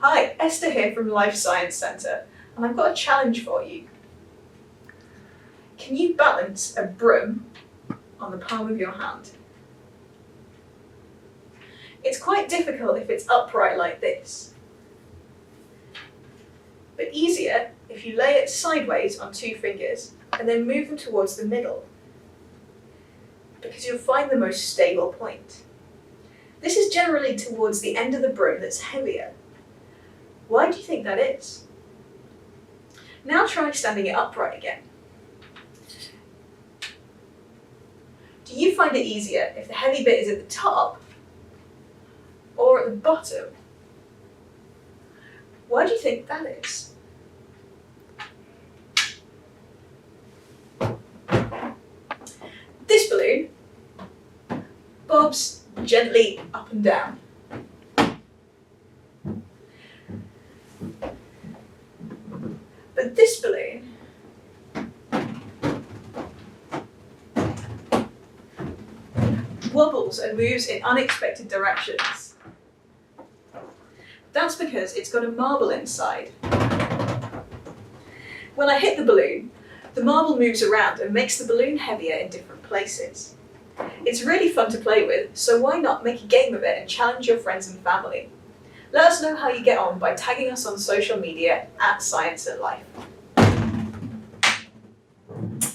Hi, Esther here from Life Science Centre, and I've got a challenge for you. Can you balance a broom on the palm of your hand? It's quite difficult if it's upright like this, but easier if you lay it sideways on 2 fingers and then move them towards the middle, because you'll find the most stable point. This is generally towards the end of the broom that's heavier. Why do you think that is? Now try standing it upright again. Do you find it easier if the heavy bit is at the top or at the bottom? Why do you think that is? This balloon bobs gently up and down. But this balloon wobbles and moves in unexpected directions. That's because it's got a marble inside. When I hit the balloon, the marble moves around and makes the balloon heavier in different places. It's really fun to play with, so why not make a game of it and challenge your friends and family? Let us know how you get on by tagging us on social media @Science at Life.